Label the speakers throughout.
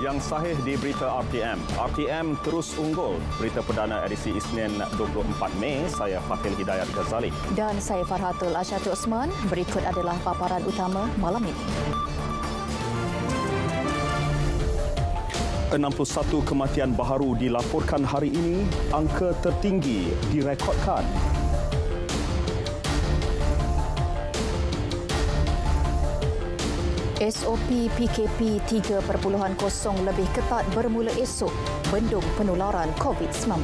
Speaker 1: yang sahih di berita RTM. RTM terus unggul. Berita perdana edisi Isnin 24 Mei. Saya Fatil Hidayat Ghazali.
Speaker 2: Dan saya Farhatul Asyatu Osman. Berikut adalah paparan utama malam ini.
Speaker 1: 61 kematian baharu dilaporkan hari ini. Angka tertinggi direkodkan.
Speaker 2: SOP PKP 3.0 lebih ketat bermula esok. Bendung penularan COVID-19.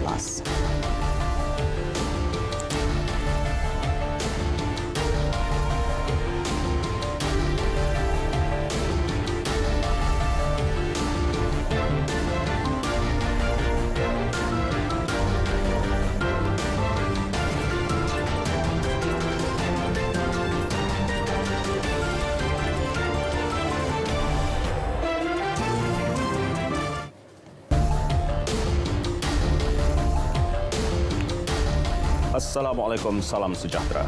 Speaker 1: Assalamualaikum, salam sejahtera.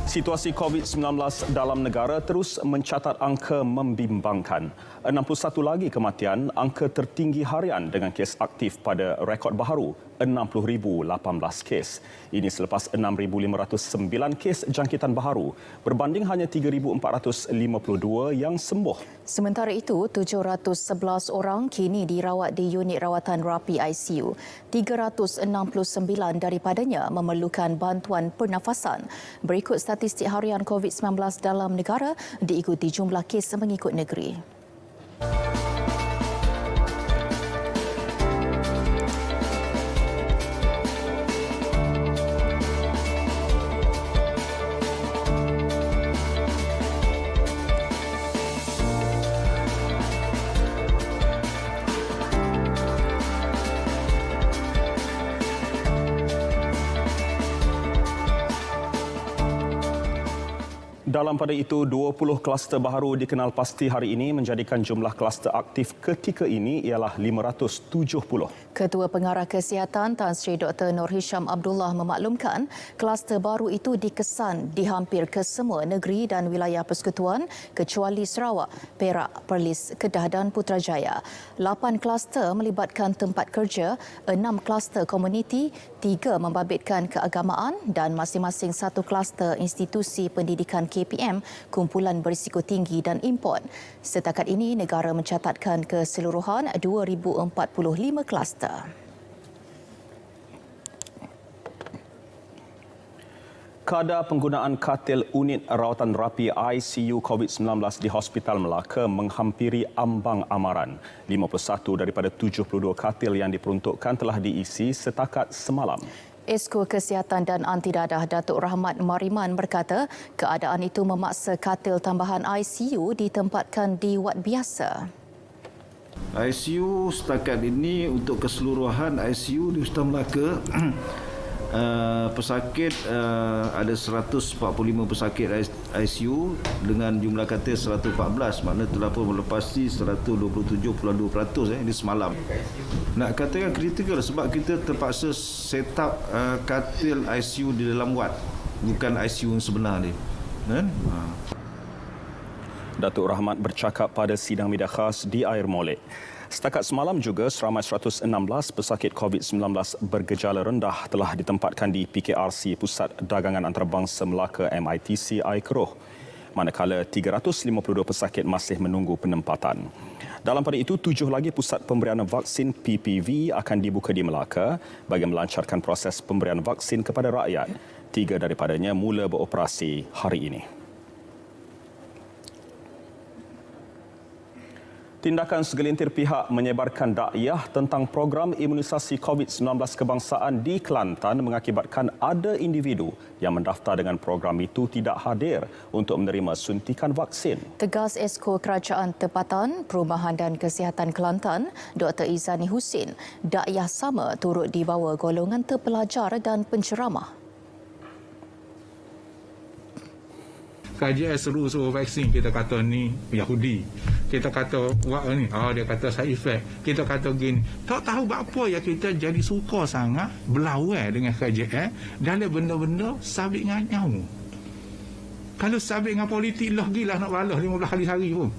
Speaker 1: Situasi COVID-19 dalam negara terus mencatat angka membimbangkan. 61 lagi kematian, angka tertinggi harian dengan kes aktif pada rekod baharu, 60,018 kes. Ini selepas 6,509 kes jangkitan baharu, berbanding hanya 3,452 yang sembuh.
Speaker 2: Sementara itu, 711 orang kini dirawat di unit rawatan rapi ICU. 369 daripadanya memerlukan bantuan pernafasan. Berikut statistik harian COVID-19 dalam negara diikuti jumlah kes mengikut negeri.
Speaker 1: Dalam pada itu, 20 kluster baharu dikenal pasti hari ini menjadikan jumlah kluster aktif ketika ini ialah 570.
Speaker 2: Ketua Pengarah Kesihatan Tan Sri Dr. Nur Hisham Abdullah memaklumkan kluster baru itu dikesan di hampir kesemua negeri dan wilayah persekutuan kecuali Sarawak, Perak, Perlis, Kedah dan Putrajaya. 8 kluster melibatkan tempat kerja, 6 kluster komuniti, 3 membabitkan keagamaan dan masing-masing 1 kluster institusi pendidikan KPM, kumpulan berisiko tinggi dan import. Setakat ini, negara mencatatkan keseluruhan 2,045 kluster.
Speaker 1: Kadar penggunaan katil unit rawatan rapi ICU COVID-19 di Hospital Melaka menghampiri ambang amaran. 51 daripada 72 katil yang diperuntukkan telah diisi setakat semalam.
Speaker 2: Esko Kesihatan dan Antidadah Datuk Rahmat Mariman berkata keadaan itu memaksa katil tambahan ICU ditempatkan di wad biasa.
Speaker 3: ICU setakat ini untuk keseluruhan ICU di Hospital Melaka pesakit ada 145 pesakit ICU dengan jumlah katil 114, maknanya telah pun melepasi 127.2% ini semalam. Nak katakan kritikal sebab kita terpaksa set up katil ICU di dalam wad, bukan ICU yang sebenar ni. Kan?
Speaker 1: Datuk Rahmat bercakap pada sidang media khas di Air Molek. Setakat semalam juga, seramai 116 pesakit COVID-19 bergejala rendah telah ditempatkan di PKRC Pusat Dagangan Antarabangsa Melaka MITC Air Keroh, manakala 352 pesakit masih menunggu penempatan. Dalam pada itu, 7 lagi pusat pemberian vaksin PPV akan dibuka di Melaka bagi melancarkan proses pemberian vaksin kepada rakyat. 3 daripadanya mula beroperasi hari ini. Tindakan segelintir pihak menyebarkan dakwah tentang program imunisasi COVID-19 kebangsaan di Kelantan mengakibatkan ada individu yang mendaftar dengan program itu tidak hadir untuk menerima suntikan vaksin.
Speaker 2: Tegas Esko Kerajaan Tempatan, Perumahan dan Kesihatan Kelantan, Dr. Izani Husin, dakwah sama turut dibawa golongan terpelajar dan penceramah.
Speaker 4: KJS suruh vaksin, kita kata ni Yahudi. Kita kata buat ni, dia kata side effect. Kita kata gini. Tak tahu apa ya kita jadi suka sangat berlawan dengan KJS dalam benda-benda sabit dengan nyawa. Kalau sabit dengan politik lah gila nak balas 15 kali sehari pun.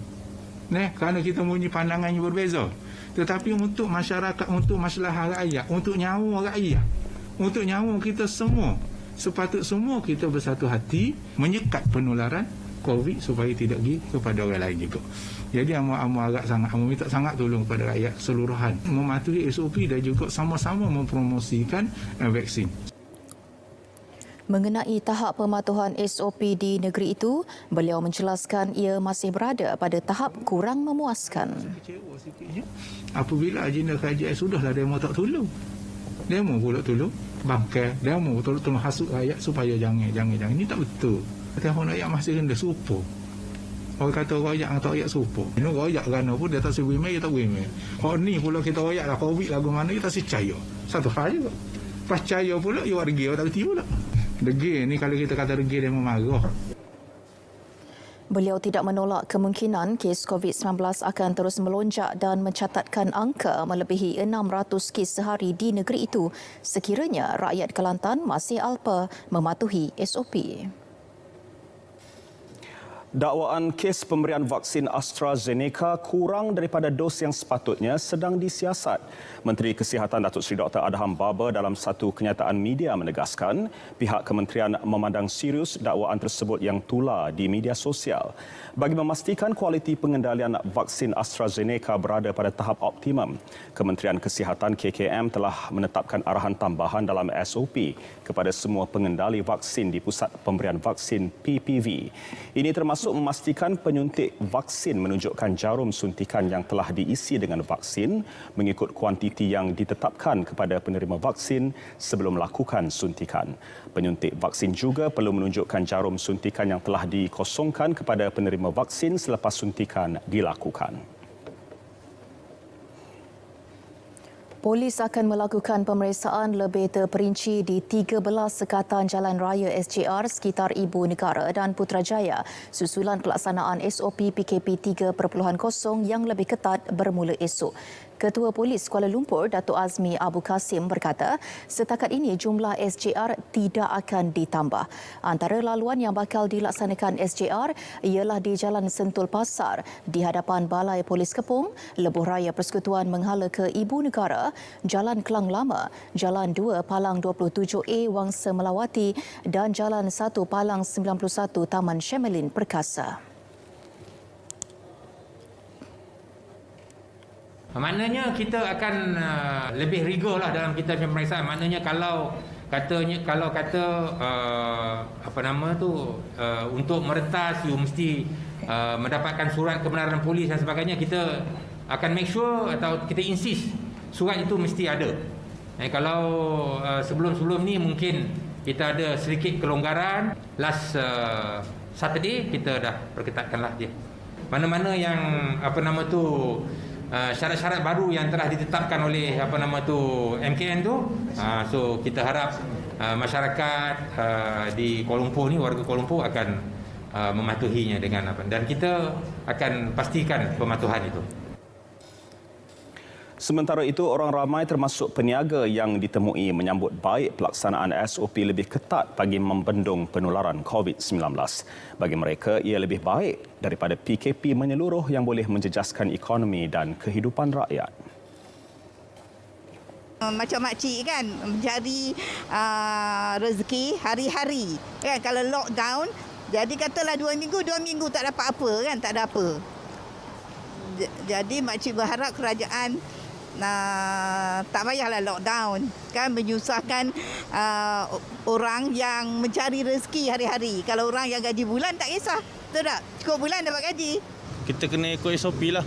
Speaker 4: Kerana kita punya pandangannya berbeza. Tetapi untuk masyarakat, untuk masalah rakyat, untuk nyawa rakyat, untuk nyawa kita semua, sepatut semua kita bersatu hati menyekat penularan COVID supaya tidak pergi kepada orang lain juga. Jadi amu agak sangat, amu minta sangat tolong kepada rakyat keseluruhan mematuhi SOP dan juga sama-sama mempromosikan vaksin.
Speaker 2: Mengenai tahap pematuhan SOP di negeri itu, beliau menjelaskan ia masih berada pada tahap kurang memuaskan.
Speaker 4: Kecewa sikitnya apabila agenda KJS sudahlah demo tak tolong. Demo pula tolong bangkai, demo tolong hasut rakyat supaya jangan. Ini tak betul. Orang rakyat masih rendah supo. Orang kata rakyat atau rakyat supo. Ini rakyat kerana pun dia tak sebimai, dia tak sebimai. Kalau ni pula kita rakyat lah COVID lagu mana kita percaya. Satu hal juga. Percaya pula, ia warga tak kerti pula. Degil ni kalau kita kata degil dia memarah.
Speaker 2: Beliau tidak menolak kemungkinan kes COVID-19 akan terus melonjak dan mencatatkan angka melebihi 600 kes sehari di negeri itu sekiranya rakyat Kelantan masih alpa mematuhi SOP.
Speaker 1: Dakwaan kes pemberian vaksin AstraZeneca kurang daripada dos yang sepatutnya sedang disiasat. Menteri Kesihatan Datuk Seri Dr. Adham Baba dalam satu kenyataan media menegaskan pihak kementerian memandang serius dakwaan tersebut yang tular di media sosial. Bagi memastikan kualiti pengendalian vaksin AstraZeneca berada pada tahap optimum, Kementerian Kesihatan KKM telah menetapkan arahan tambahan dalam SOP kepada semua pengendali vaksin di Pusat Pemberian Vaksin PPV. Ini termasuk memastikan penyuntik vaksin menunjukkan jarum suntikan yang telah diisi dengan vaksin mengikut kuantiti yang ditetapkan kepada penerima vaksin sebelum melakukan suntikan. Penyuntik vaksin juga perlu menunjukkan jarum suntikan yang telah dikosongkan kepada penerima vaksin selepas suntikan dilakukan.
Speaker 2: Polis akan melakukan pemeriksaan lebih terperinci di 13 sekatan jalan raya SJR sekitar Ibu Negara dan Putrajaya susulan pelaksanaan SOP PKP 3.0 yang lebih ketat bermula esok. Ketua Polis Kuala Lumpur, Datuk Azmi Abu Kasim berkata, setakat ini jumlah SJR tidak akan ditambah. Antara laluan yang bakal dilaksanakan SJR ialah di Jalan Sentul Pasar, di hadapan Balai Polis Kepong, Lebuh Raya Persekutuan menghala ke Ibu Negara, Jalan Kelang Lama, Jalan 2 Palang 27A Wangsa Melawati dan Jalan 1 Palang 91 Taman Shemelin Perkasa.
Speaker 5: Maknanya kita akan lebih rigor lah dalam kita pemeriksaan. Maknanya kalau kata untuk merentas you mesti mendapatkan surat kebenaran polis dan sebagainya, kita akan make sure atau kita insist surat itu mesti ada. Kalau sebelum ni mungkin kita ada sedikit kelonggaran. Last Saturday kita dah perketatkanlah dia. Mana-mana yang syarat-syarat baru yang telah ditetapkan oleh MKN tu, so kita harap masyarakat di Kuala Lumpur ni, warga Kuala Lumpur akan mematuhinya dengan apa, dan kita akan pastikan pematuhan itu.
Speaker 1: Sementara itu, orang ramai termasuk peniaga yang ditemui menyambut baik pelaksanaan SOP lebih ketat bagi membendung penularan COVID-19. Bagi mereka, ia lebih baik daripada PKP menyeluruh yang boleh menjejaskan ekonomi dan kehidupan rakyat.
Speaker 6: Macam makcik kan, mencari rezeki hari-hari. Kan, kalau lockdown, jadi katalah 2 minggu tak dapat apa kan, tak ada apa. Jadi makcik berharap kerajaan tak payahlah lockdown kan, menyusahkan orang yang mencari rezeki hari-hari. Kalau orang yang gaji bulan tak kisah, betul tak? Cukup bulan dapat gaji.
Speaker 7: Kita kena ikut SOP lah.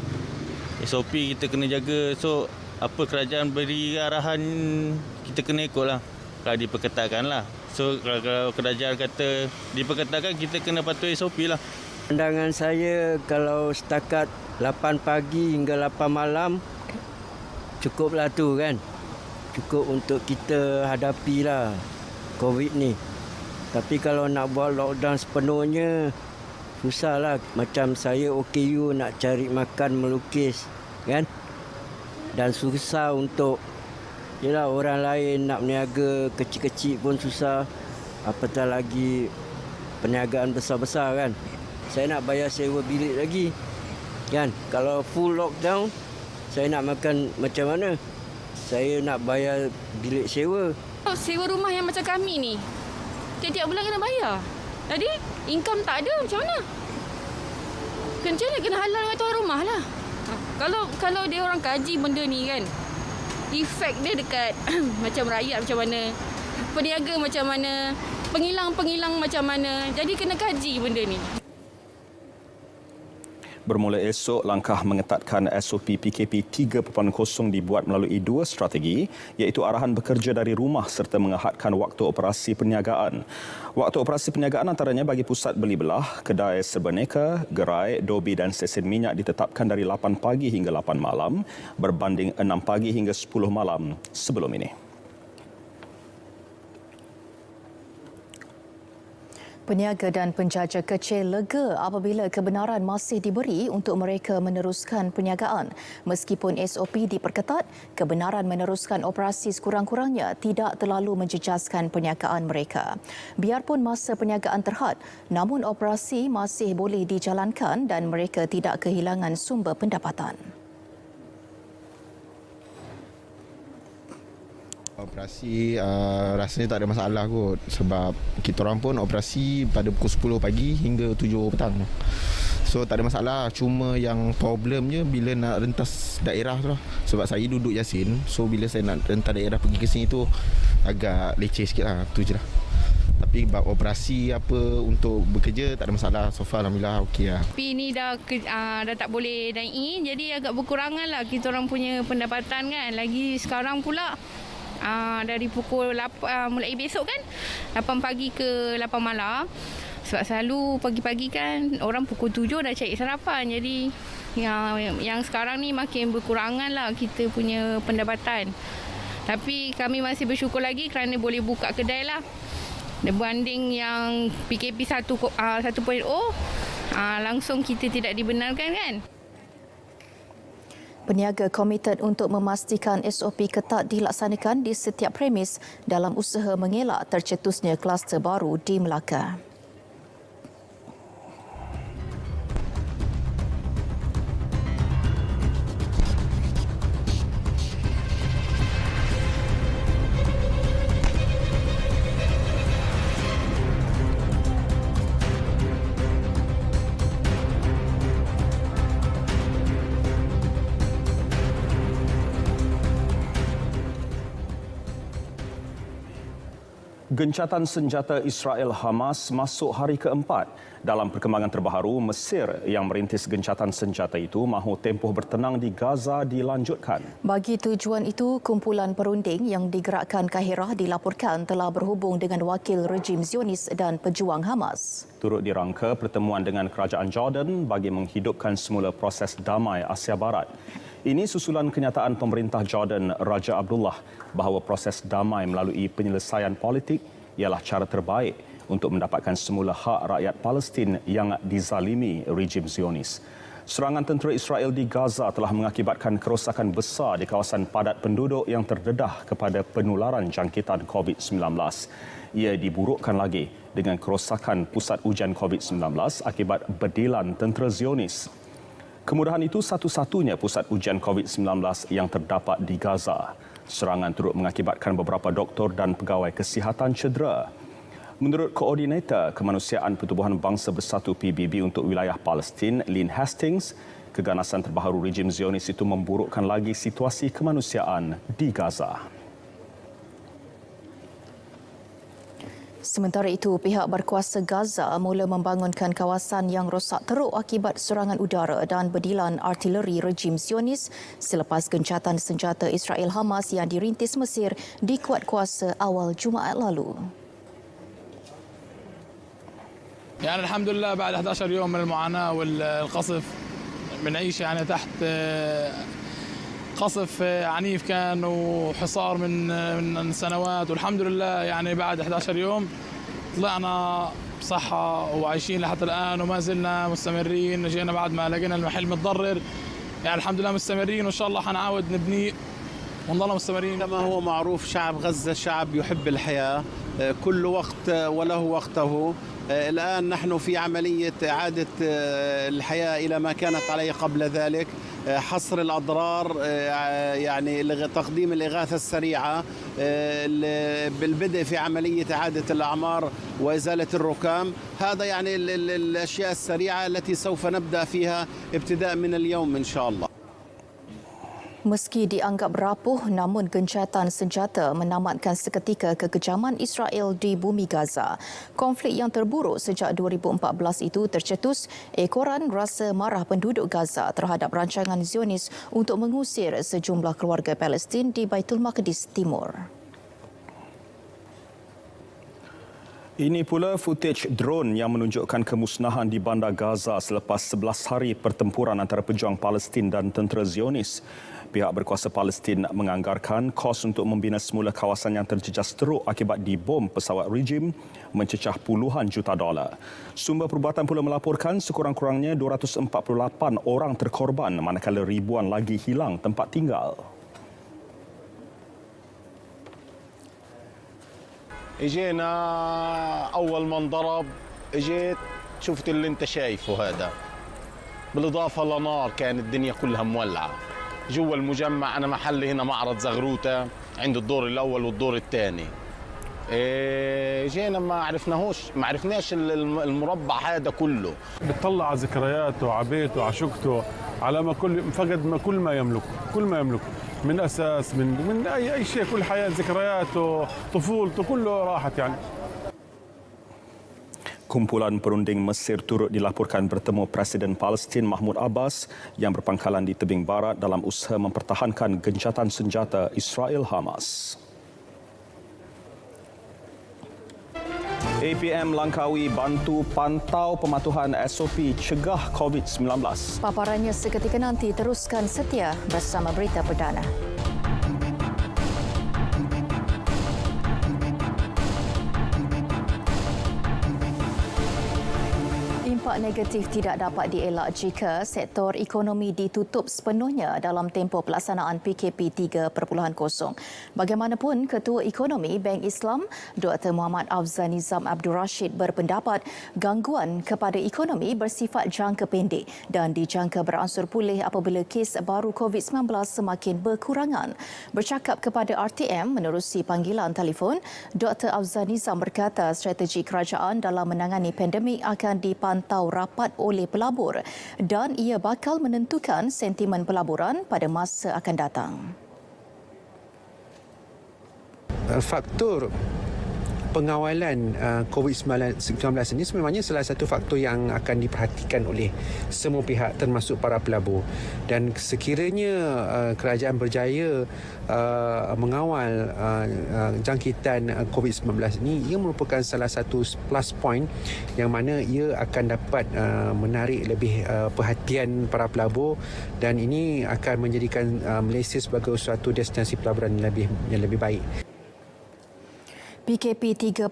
Speaker 7: SOP kita kena jaga. So apa kerajaan beri arahan, kita kena ikut lah. Kalau diperketatkan lah. So kalau kerajaan kata diperketatkan, kita kena patuh SOP lah.
Speaker 8: Pandangan saya, kalau setakat 8 pagi hingga 8 malam cukuplah tu kan. Cukup untuk kita hadapilah COVID ni. Tapi kalau nak buat lockdown sepenuhnya, susahlah. Macam saya OKU nak cari makan, melukis kan. Dan susah untuk orang lain nak berniaga kecil-kecil pun susah. Apatah lagi perniagaan besar-besar kan. Saya nak bayar sewa bilik lagi kan. Kalau full lockdown, Saya nak makan macam mana? Saya nak bayar bilik sewa.
Speaker 9: Sewa rumah yang macam kami ni, tiap-tiap bulan kena bayar. Jadi, income tak ada, macam mana? Kena halal dengan tuan rumah lah. Kalau dia orang kaji benda ni kan, efek dia dekat macam rakyat macam mana, peniaga macam mana, pengilang macam mana. Jadi kena kaji benda ni.
Speaker 1: Bermula esok, langkah mengetatkan SOP PKP 3.0 dibuat melalui dua strategi, iaitu arahan bekerja dari rumah serta mengahadkan waktu operasi perniagaan. Waktu operasi perniagaan antaranya bagi pusat beli belah, kedai serbaneka, gerai, dobi dan stesen minyak ditetapkan dari 8 pagi hingga 8 malam berbanding 6 pagi hingga 10 malam sebelum ini.
Speaker 2: Peniaga dan penjaja kecil lega apabila kebenaran masih diberi untuk mereka meneruskan perniagaan. Meskipun SOP diperketat, kebenaran meneruskan operasi sekurang-kurangnya tidak terlalu menjejaskan perniagaan mereka. Biarpun masa perniagaan terhad, namun operasi masih boleh dijalankan dan mereka tidak kehilangan sumber pendapatan.
Speaker 10: Operasi rasanya tak ada masalah kot, sebab kita orang pun operasi pada pukul 10 pagi hingga 7 petang. So tak ada masalah, cuma yang problemnya bila nak rentas daerah tu lah. Sebab saya duduk Yasin, so bila saya nak rentas daerah pergi ke sini tu agak leceh sikit lah, tu je lah. Tapi bab operasi apa untuk bekerja tak ada masalah, so far alhamdulillah okey lah.
Speaker 9: Tapi ni dah tak boleh dine-in, jadi agak berkurangan lah kita orang punya pendapatan kan. Lagi sekarang pula dari pukul 8, mulai besok kan 8 pagi ke 8 malam. Sebab selalu pagi-pagi kan orang pukul 7 dah cari sarapan. Jadi yang sekarang ni makin berkurangan lah kita punya pendapatan. Tapi kami masih bersyukur lagi kerana boleh buka kedai lah. Berbanding yang PKP 1.0 langsung kita tidak dibenarkan kan.
Speaker 2: Peniaga komited untuk memastikan SOP ketat dilaksanakan di setiap premis dalam usaha mengelak tercetusnya kluster baru di Melaka.
Speaker 1: Gencatan senjata Israel Hamas masuk hari keempat. Dalam perkembangan terbaru, Mesir yang merintis gencatan senjata itu mahu tempoh bertenang di Gaza dilanjutkan.
Speaker 2: Bagi tujuan itu, kumpulan perunding yang digerakkan Kahirah dilaporkan telah berhubung dengan wakil rejim Zionis dan pejuang Hamas.
Speaker 1: Turut dirangka pertemuan dengan kerajaan Jordan bagi menghidupkan semula proses damai Asia Barat. Ini susulan kenyataan pemerintah Jordan Raja Abdullah bahawa proses damai melalui penyelesaian politik ialah cara terbaik untuk mendapatkan semula hak rakyat Palestin yang dizalimi rejim Zionis. Serangan tentera Israel di Gaza telah mengakibatkan kerosakan besar di kawasan padat penduduk yang terdedah kepada penularan jangkitan COVID-19. Ia diburukkan lagi dengan kerosakan pusat ujian COVID-19 akibat bedilan tentera Zionis. Kemudahan itu satu-satunya pusat ujian COVID-19 yang terdapat di Gaza. Serangan turut mengakibatkan beberapa doktor dan pegawai kesihatan cedera. Menurut Koordinator Kemanusiaan Pertubuhan Bangsa Bersatu PBB untuk wilayah Palestin, Lynn Hastings, keganasan terbaru rejim Zionis itu memburukkan lagi situasi kemanusiaan di Gaza.
Speaker 2: Sementara itu, pihak berkuasa Gaza mula membangunkan kawasan yang rosak teruk akibat serangan udara dan bedilan artileri rejim Zionis selepas gencatan senjata Israel Hamas yang dirintis Mesir dikuat kuasa awal Jumaat lalu.
Speaker 11: يعني الحمد لله بعد 11 يوم من المعاناة والقصف بنعيش يعني تحت قصف عنيف كان وحصار من سنوات، والحمد لله يعني بعد 11 يوم طلعنا بصحة وعايشين لحتى الآن وما زلنا مستمرين. جينا بعد ما لقينا المحل متضرر، يعني الحمد لله مستمرين وإن شاء الله حنعاود نبنيه ونضل مستمرين.
Speaker 12: كما هو معروف شعب غزة شعب يحب الحياة، كل وقت وله وقته، الآن نحن في عملية إعادة الحياة إلى ما كانت عليه قبل ذلك، حصر الأضرار، يعني تقديم الإغاثة السريعة، بالبدء في عملية إعادة الأعمار وإزالة الركام. هذا يعني الأشياء السريعة التي سوف نبدأ فيها ابتداء من اليوم إن شاء الله.
Speaker 2: Meski dianggap rapuh, namun gencatan senjata menamatkan seketika kekejaman Israel di bumi Gaza. Konflik yang terburuk sejak 2014 itu tercetus ekoran rasa marah penduduk Gaza terhadap rancangan Zionis untuk mengusir sejumlah keluarga Palestin di Baitul Maqdis Timur.
Speaker 1: Ini pula footage drone yang menunjukkan kemusnahan di bandar Gaza selepas 11 hari pertempuran antara pejuang Palestin dan tentera Zionis. Pihak berkuasa Palestin menganggarkan kos untuk membina semula kawasan yang terjejas teruk akibat dibom pesawat rejim mencecah puluhan juta dolar. Sumber perubatan pula melaporkan sekurang-kurangnya 248 orang terkorban manakala ribuan lagi hilang tempat tinggal.
Speaker 13: اجينا اول ما انضرب اجيت شفت اللي انت شايفه هذا، بالاضافه لنار كانت الدنيا كلها مولعه جوا المجمع. انا محلي هنا معرض زغروته عند الدور الاول والدور الثاني. جينا ما عرفناش المربع هذا كله.
Speaker 14: بتطلع على ذكرياته، على بيته، على شقته، على ما فقد كل ما يملكه من اساس من اي شيء، كل حياه ذكرياته، طفولته كله راحت يعني.
Speaker 1: Kumpulan perunding Mesir turut dilaporkan bertemu Presiden Palestin Mahmud Abbas yang berpangkalan di tebing barat dalam usaha mempertahankan gencatan senjata Israel-Hamas. APM Langkawi bantu pantau pematuhan SOP cegah COVID-19.
Speaker 2: Paparannya seketika nanti, teruskan setia bersama Berita Perdana. Impak negatif tidak dapat dielak jika sektor ekonomi ditutup sepenuhnya dalam tempoh pelaksanaan PKP 3.0. Bagaimanapun, Ketua Ekonomi Bank Islam Dr. Muhammad Afzal Nizam Abdul Rashid berpendapat gangguan kepada ekonomi bersifat jangka pendek dan dijangka beransur pulih apabila kes baru COVID-19 semakin berkurangan. Bercakap kepada RTM menerusi panggilan telefon, Dr. Afzal Nizam berkata strategi kerajaan dalam menangani pandemik akan dipantau rapat oleh pelabur dan ia bakal menentukan sentimen pelaburan pada masa akan datang.
Speaker 15: Faktor pengawalan COVID-19 ini sebenarnya salah satu faktor yang akan diperhatikan oleh semua pihak termasuk para pelabur, dan sekiranya kerajaan berjaya mengawal jangkitan COVID-19 ini, ia merupakan salah satu plus point yang mana ia akan dapat menarik lebih perhatian para pelabur, dan ini akan menjadikan Malaysia sebagai suatu destinasi pelaburan yang lebih baik.
Speaker 2: PKP 3.0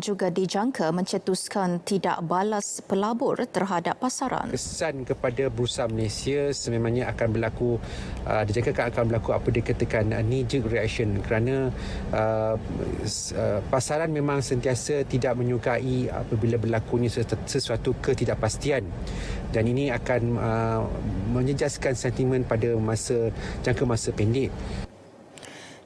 Speaker 2: juga dijangka mencetuskan tidak balas pelabur terhadap pasaran.
Speaker 15: Kesan kepada Bursa Malaysia sebenarnya akan berlaku, dijangkakan akan berlaku apa dikatakan knee-jerk reaction, kerana pasaran memang sentiasa tidak menyukai apabila berlakunya sesuatu ketidakpastian, dan ini akan menjejaskan sentimen pada jangka masa pendek.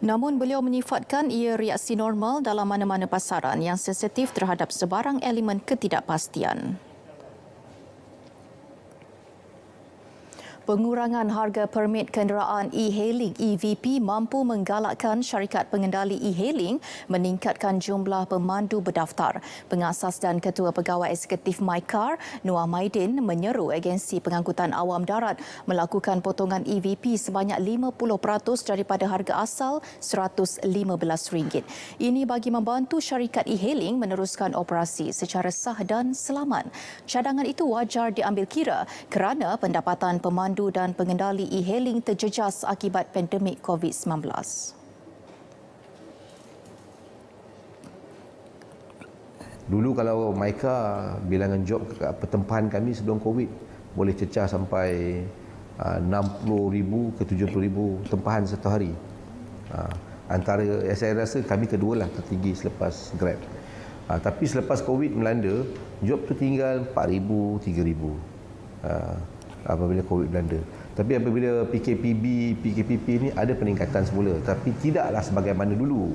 Speaker 2: Namun beliau menyifatkan ia reaksi normal dalam mana-mana pasaran yang sensitif terhadap sebarang elemen ketidakpastian. Pengurangan harga permit kenderaan e-hailing EVP mampu menggalakkan syarikat pengendali e-hailing meningkatkan jumlah pemandu berdaftar. Pengasas dan Ketua Pegawai Eksekutif MyCar, Noah Maidin, menyeru agensi pengangkutan awam darat melakukan potongan EVP sebanyak 50% daripada harga asal RM115. Ini bagi membantu syarikat e-hailing meneruskan operasi secara sah dan selamat. Cadangan itu wajar diambil kira kerana pendapatan pemandu dan pengendali e-hailing terjejas akibat pandemik COVID-19.
Speaker 16: Dulu kalau MyCar bilangan job pertempahan kami sebelum COVID boleh cecah sampai 60,000 ke 70,000 tempahan satu hari. Antara saya rasa kami kedua lah tertinggi selepas Grab. Tapi selepas Covid melanda, job tu tinggal 4,000, 3,000 apabila Covid melanda. Tapi apabila PKPP ni ada peningkatan semula, tapi tidaklah sebagaimana dulu.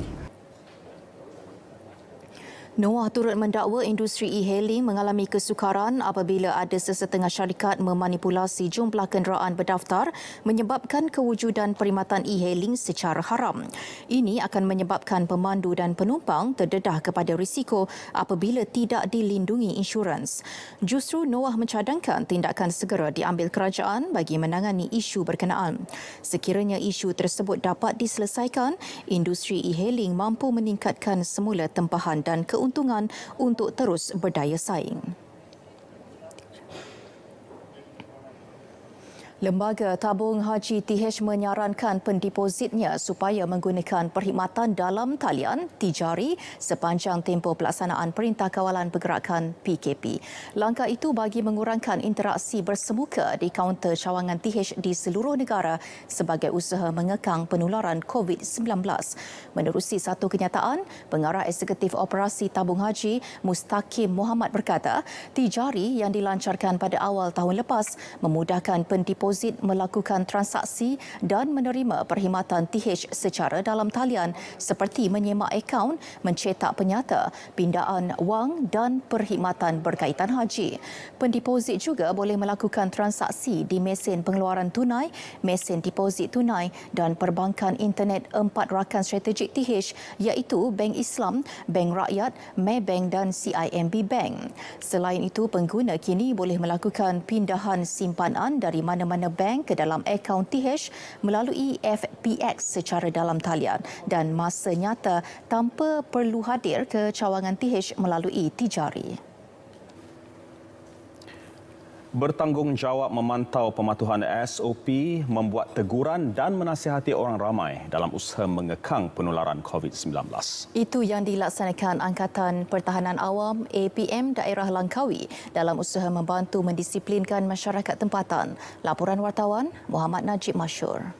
Speaker 2: Noah turut mendakwa industri e-hailing mengalami kesukaran apabila ada sesetengah syarikat memanipulasi jumlah kenderaan berdaftar menyebabkan kewujudan perkhidmatan e-hailing secara haram. Ini akan menyebabkan pemandu dan penumpang terdedah kepada risiko apabila tidak dilindungi insurans. Justru Noah mencadangkan tindakan segera diambil kerajaan bagi menangani isu berkenaan. Sekiranya isu tersebut dapat diselesaikan, industri e-hailing mampu meningkatkan semula tempahan dan keuntungan untuk terus berdaya saing. Lembaga Tabung Haji TH menyarankan pendepositnya supaya menggunakan perkhidmatan dalam talian tijari sepanjang tempoh pelaksanaan Perintah Kawalan Pergerakan PKP. Langkah itu bagi mengurangkan interaksi bersemuka di kaunter cawangan TH di seluruh negara sebagai usaha mengekang penularan COVID-19. Menerusi satu kenyataan, Pengarah Eksekutif Operasi Tabung Haji Mustaqim Muhammad berkata, tijari yang dilancarkan pada awal tahun lepas memudahkan pendeposit melakukan transaksi dan menerima perkhidmatan TH secara dalam talian seperti menyemak akaun, mencetak penyata, pindaan wang dan perkhidmatan berkaitan haji. Pendeposit juga boleh melakukan transaksi di mesin pengeluaran tunai, mesin deposit tunai dan perbankan internet 4 rakan strategik TH iaitu Bank Islam, Bank Rakyat, Maybank dan CIMB Bank. Selain itu, pengguna kini boleh melakukan pindahan simpanan dari mana-mana bank ke dalam akaun TH melalui FPX secara dalam talian dan masa nyata tanpa perlu hadir ke cawangan TH melalui tijari.
Speaker 1: Bertanggungjawab memantau pematuhan SOP, membuat teguran dan menasihati orang ramai dalam usaha mengekang penularan COVID-19.
Speaker 2: Itu yang dilaksanakan Angkatan Pertahanan Awam APM Daerah Langkawi dalam usaha membantu mendisiplinkan masyarakat tempatan. Laporan wartawan Muhammad Najib Masyur.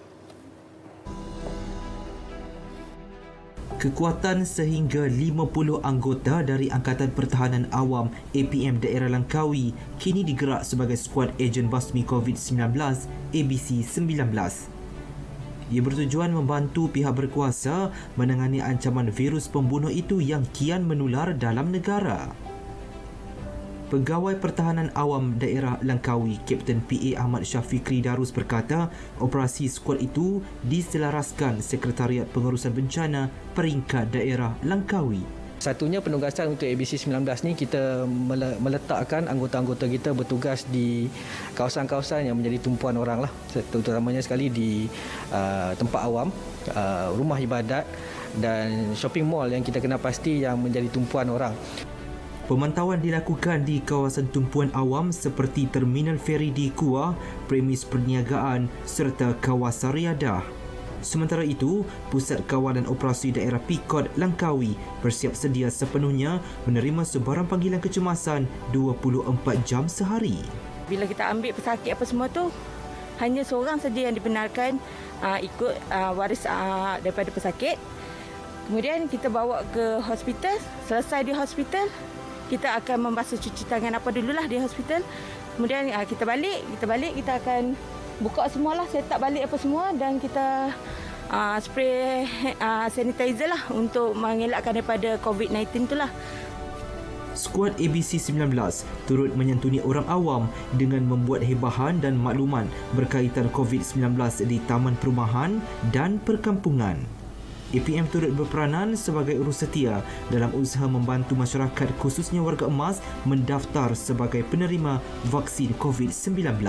Speaker 17: Kekuatan sehingga 50 anggota dari Angkatan Pertahanan Awam APM Daerah Langkawi kini digerak sebagai skuad ejen basmi COVID-19 ABC-19. Ia bertujuan membantu pihak berkuasa menangani ancaman virus pembunuh itu yang kian menular dalam negara. Pegawai Pertahanan Awam Daerah Langkawi, Kapten PA Ahmad Syafikri Darus berkata, operasi skuad itu diselaraskan Sekretariat Pengurusan Bencana Peringkat Daerah Langkawi.
Speaker 18: Satunya penugasan untuk ABC-19 ni kita meletakkan anggota-anggota kita bertugas di kawasan-kawasan yang menjadi tumpuan orang lah, terutamanya sekali di tempat awam, rumah ibadat dan shopping mall yang kita kenal pasti yang menjadi tumpuan orang.
Speaker 17: Pemantauan dilakukan di kawasan tumpuan awam seperti Terminal Feri di Kuah, premis perniagaan serta kawasan riadah. Sementara itu, Pusat Kawalan Operasi Daerah PIKOD Langkawi bersiap sedia sepenuhnya menerima sebarang panggilan kecemasan 24 jam sehari.
Speaker 19: Bila kita ambil pesakit apa semua tu, hanya seorang saja yang dibenarkan ikut waris daripada pesakit. Kemudian kita bawa ke hospital, selesai di hospital, kita akan membasuh cuci tangan apa dululah di hospital. Kemudian kita balik, kita akan buka semualah, set up balik apa semua dan kita spray sanitizer lah untuk mengelakkan daripada COVID-19 itulah.
Speaker 17: Skuad ABC-19 turut menyantuni orang awam dengan membuat hebahan dan makluman berkaitan COVID-19 di taman perumahan dan perkampungan. APM turut berperanan sebagai urus setia dalam usaha membantu masyarakat khususnya warga emas mendaftar sebagai penerima vaksin COVID-19.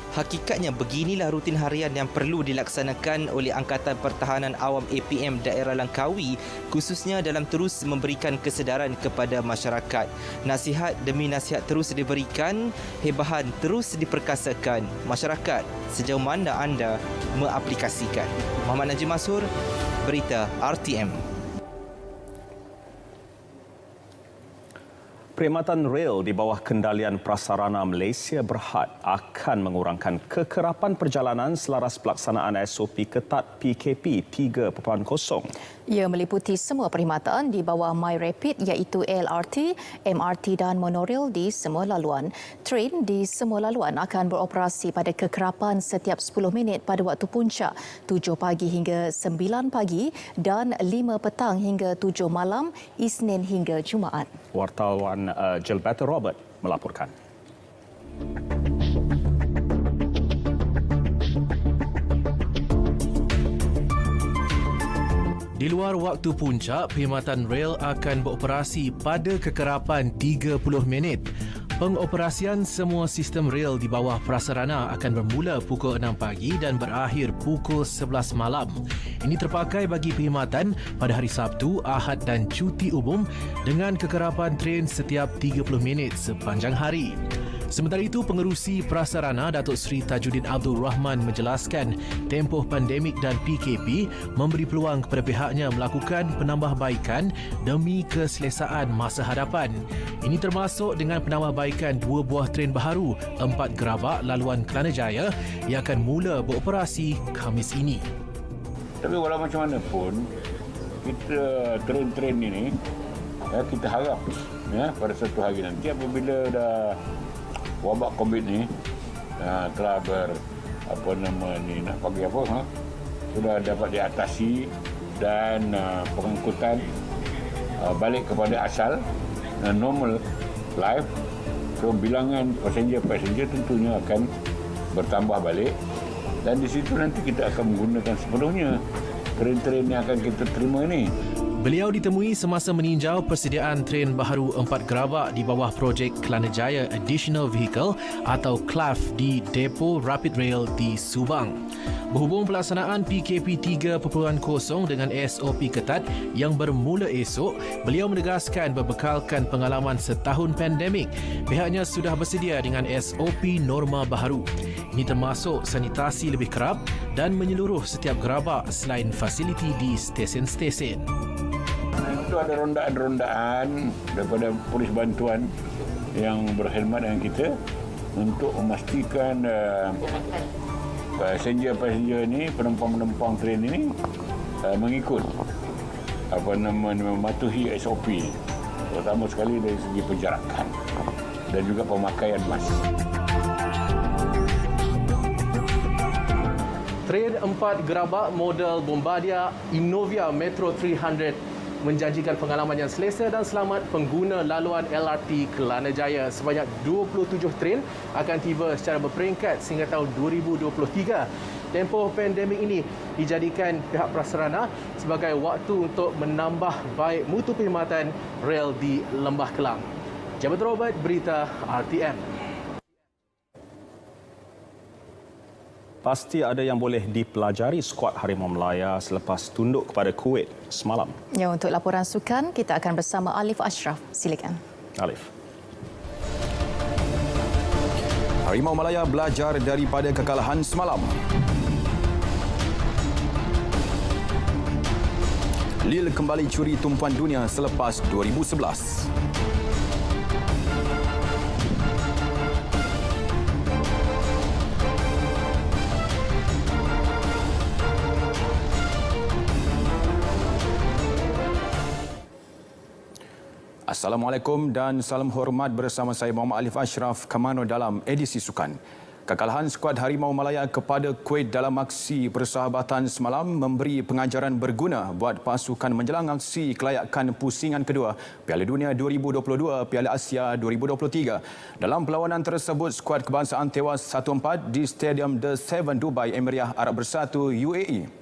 Speaker 20: Hakikatnya beginilah rutin harian yang perlu dilaksanakan oleh Angkatan Pertahanan Awam APM Daerah Langkawi khususnya dalam terus memberikan kesedaran kepada masyarakat. Nasihat demi nasihat terus diberikan, hebahan terus diperkasakan. Masyarakat, sejauh mana anda mengaplikasikan? Muhammad Najib Masur, Berita RTM.
Speaker 1: Perkhidmatan rel di bawah kendalian Prasarana Malaysia Berhad akan mengurangkan kekerapan perjalanan selaras pelaksanaan SOP ketat PKP 3.0.
Speaker 2: Ia meliputi semua perkhidmatan di bawah MyRapid iaitu LRT, MRT dan monorail di semua laluan. Train di semua laluan akan beroperasi pada kekerapan setiap 10 minit pada waktu puncak 7 pagi hingga 9 pagi dan 5 petang hingga 7 malam Isnin hingga Jumaat.
Speaker 1: Wartawan Gilberto Robert melaporkan.
Speaker 21: Di luar waktu puncak, perkhidmatan rel akan beroperasi pada kekerapan 30 minit. Pengoperasian semua sistem rel di bawah prasarana akan bermula pukul 6 pagi dan berakhir pukul 11 malam. Ini terpakai bagi perkhidmatan pada hari Sabtu, Ahad dan cuti umum dengan kekerapan train setiap 30 minit sepanjang hari. Sementara itu, Pengerusi Prasarana Datuk Seri Tajuddin Abdul Rahman menjelaskan tempoh pandemik dan PKP memberi peluang kepada pihaknya melakukan penambahbaikan demi keselesaan masa hadapan. Ini termasuk dengan penambahbaikan 2 buah train baharu 4 gerabak laluan Kelana Jaya yang akan mula beroperasi Khamis ini.
Speaker 22: Tapi walau macam mana pun, kita train-train ini kita harap pada satu hari nanti apabila dah wabak COVID ni telah nak bagi sudah dapat diatasi dan pengangkutan balik kepada asal normal life. So bilangan passenger tentunya akan bertambah balik dan di situ nanti kita akan menggunakan sepenuhnya train-train yang akan kita terima ini.
Speaker 21: Beliau ditemui semasa meninjau persediaan train baharu 4 gerabak di bawah projek Kelana Jaya Additional Vehicle atau CLAV di Depo Rapid Rail di Subang. Berhubung pelaksanaan PKP 3.0 dengan SOP ketat yang bermula esok, beliau menegaskan berbekalkan pengalaman setahun pandemik, pihaknya sudah bersedia dengan SOP norma baharu. Ini termasuk sanitasi lebih kerap dan menyeluruh setiap gerabak selain fasiliti di stesen-stesen.
Speaker 22: Itu ada rondaan-rondaan daripada polis bantuan yang berkhidmat dengan kita untuk memastikan passenger ini, penumpang-penumpang train ini mengikut mematuhi SOP, terutama sekali dari segi penjarakan dan juga pemakaian mask.
Speaker 21: Train 4 gerabak model Bombardier Innovia Metro 300 menjanjikan pengalaman yang selesa dan selamat pengguna laluan LRT Kelana Jaya. Sebanyak 27 train akan tiba secara berperingkat sehingga tahun 2023. Tempoh pandemik ini dijadikan pihak prasarana sebagai waktu untuk menambah baik mutu perkhidmatan rel di Lembah Kelang. Jabat Robert, Berita RTM.
Speaker 1: Pasti ada yang boleh dipelajari skuad Harimau Melaya selepas tunduk kepada Kuwait semalam.
Speaker 2: Ya, untuk laporan sukan, kita akan bersama Alif Ashraf. Silakan.
Speaker 1: Alif.
Speaker 23: Harimau Melaya belajar daripada kekalahan semalam. Lille kembali curi tumpuan dunia selepas 2011. Assalamualaikum dan salam hormat bersama saya Muhammad Alif Ashraf, Kamano dalam edisi sukan. Kekalahan skuad Harimau Melaya kepada Kuwait dalam aksi persahabatan semalam memberi pengajaran berguna buat pasukan menjelang aksi kelayakan pusingan kedua Piala Dunia 2022 Piala Asia 2023. Dalam perlawanan tersebut, skuad kebangsaan tewas 1-4 di Stadium The Seven Dubai, Emiriah Arab Bersatu, UAE.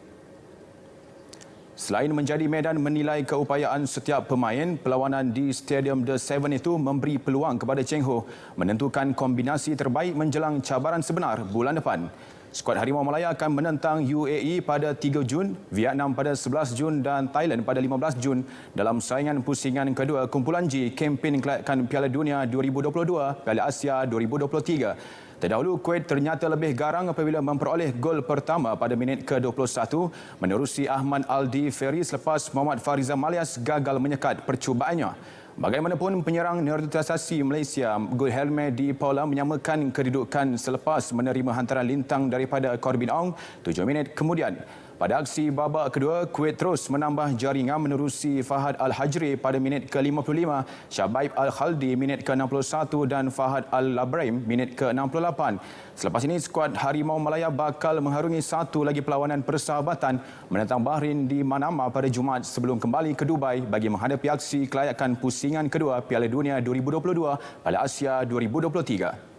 Speaker 23: Selain menjadi medan menilai keupayaan setiap pemain, perlawanan di Stadium The Seven itu memberi peluang kepada Cheng Ho menentukan kombinasi terbaik menjelang cabaran sebenar bulan depan. Skuad Harimau Melaya akan menentang UAE pada 3 Jun, Vietnam pada 11 Jun dan Thailand pada 15 Jun dalam saingan pusingan kedua kumpulan G kempen kelayakan Piala Dunia 2022 Piala Asia 2023. Terdahulu, Kuwait ternyata lebih garang apabila memperoleh gol pertama pada minit ke-21 menerusi Ahmad Aldi Ferry selepas Muhammad Farizal Malias gagal menyekat percubaannya. Bagaimanapun, penyerang naturalisasi Malaysia Guilherme de Paula menyamakan kedudukan selepas menerima hantaran lintang daripada Corbin Ong 7 minit kemudian. Pada aksi babak kedua, Kuwait terus menambah jaringan menerusi Fahad Al-Hajri pada minit ke-55, Shabaib Al-Khaldi minit ke-61 dan Fahad Al-Labraim minit ke-68. Selepas ini, skuad Harimau Malaya bakal mengharungi satu lagi perlawanan persahabatan menentang Bahrain di Manama pada Jumaat sebelum kembali ke Dubai bagi menghadapi aksi kelayakan pusingan kedua Piala Dunia 2022 pada Asia 2023.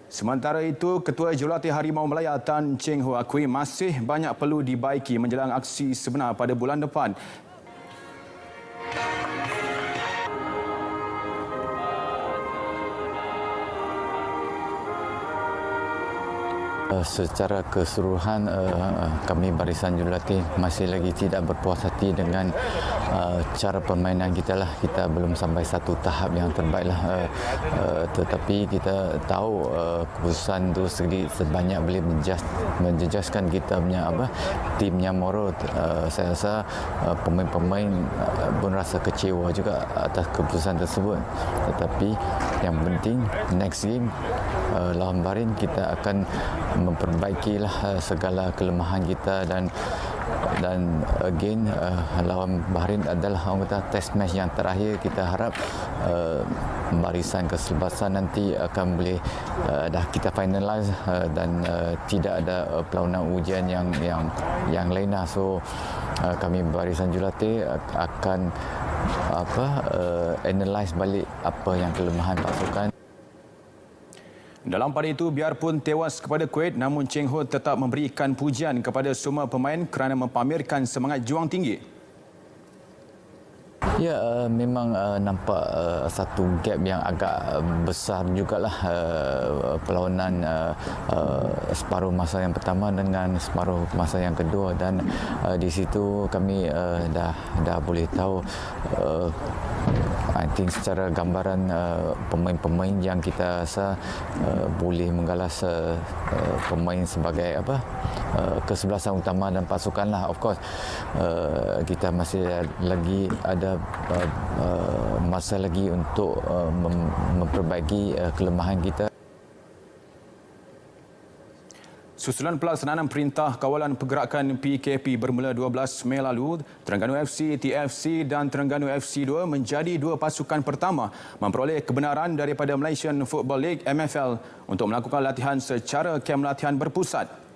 Speaker 23: Sementara itu, Ketua Jurulatih Harimau Malaya Tan Cheng Ho akui masih banyak perlu dibaiki menjelang aksi sebenar pada bulan depan.
Speaker 3: Secara keseluruhan, kami Barisan Jurulatih masih lagi tidak berpuas hati dengan cara permainan kita lah. Kita belum sampai satu tahap yang terbaik lah. Tetapi kita tahu keputusan itu sebanyak boleh menjejaskan kita punya timnya moral. Saya rasa pemain-pemain pun rasa kecewa juga atas keputusan tersebut. Tetapi yang penting next game lawan Bahrain kita akan memperbaikilah segala kelemahan kita dan again lawan Bahrain adalah orang kata test match yang terakhir. Kita harap barisan keselepasan nanti akan boleh dah kita finalize dan tidak ada perlawanan ujian yang lain lah. So kami Barisan Jurulatih akan analyse balik apa yang kelemahan pasukan.
Speaker 23: Dalam pada itu, biarpun tewas kepada Kuwait, namun Cheng Ho tetap memberikan pujian kepada semua pemain kerana mempamerkan semangat juang tinggi.
Speaker 3: Ya, memang nampak satu gap yang agak besar jugalah perlawanan separuh masa yang pertama dengan separuh masa yang kedua, dan di situ kami dah boleh tahu I think secara gambaran pemain-pemain yang kita rasa boleh menggalas pemain sebagai kesebelasan utama dan pasukan lah. Of course kita masih lagi ada masa lagi untuk memperbaiki kelemahan kita.
Speaker 23: Susulan pelaksanaan Perintah Kawalan Pergerakan PKP bermula 12 Mei lalu, Terengganu FC, TFC dan Terengganu FC2 menjadi dua pasukan pertama memperoleh kebenaran daripada Malaysian Football League MFL untuk melakukan latihan secara kem latihan berpusat.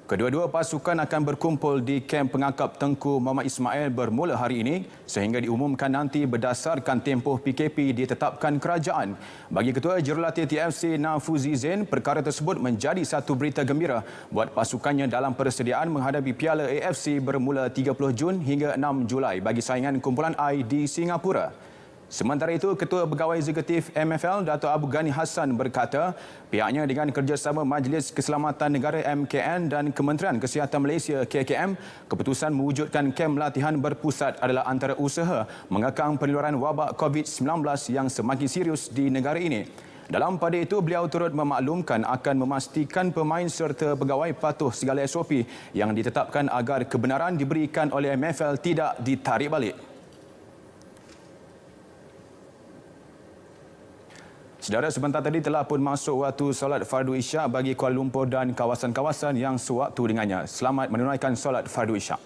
Speaker 23: Kedua-dua pasukan akan berkumpul di kem pengangkap Tengku Muhammad Ismail bermula hari ini sehingga diumumkan nanti berdasarkan tempoh PKP ditetapkan kerajaan. Bagi Ketua Jurulatih TFC Nafuzi Zain, perkara tersebut menjadi satu berita gembira buat pasukannya dalam persediaan menghadapi Piala AFC bermula 30 Jun hingga 6 Julai bagi saingan kumpulan I di Singapura. Sementara itu, Ketua Pegawai Eksekutif MFL Dato' Abu Ghani Hassan berkata pihaknya dengan kerjasama Majlis Keselamatan Negara MKN dan Kementerian Kesihatan Malaysia KKM, keputusan mewujudkan kem latihan berpusat adalah antara usaha mengekang penularan wabak COVID-19 yang semakin serius di negara ini. Dalam pada itu, beliau turut memaklumkan akan memastikan pemain serta pegawai patuh segala SOP yang ditetapkan agar kebenaran diberikan oleh MFL tidak ditarik balik. Saudara, sebentar tadi telah pun masuk waktu solat fardu isyak bagi Kuala Lumpur dan kawasan-kawasan yang sewaktu dengannya. Selamat menunaikan solat fardu isyak.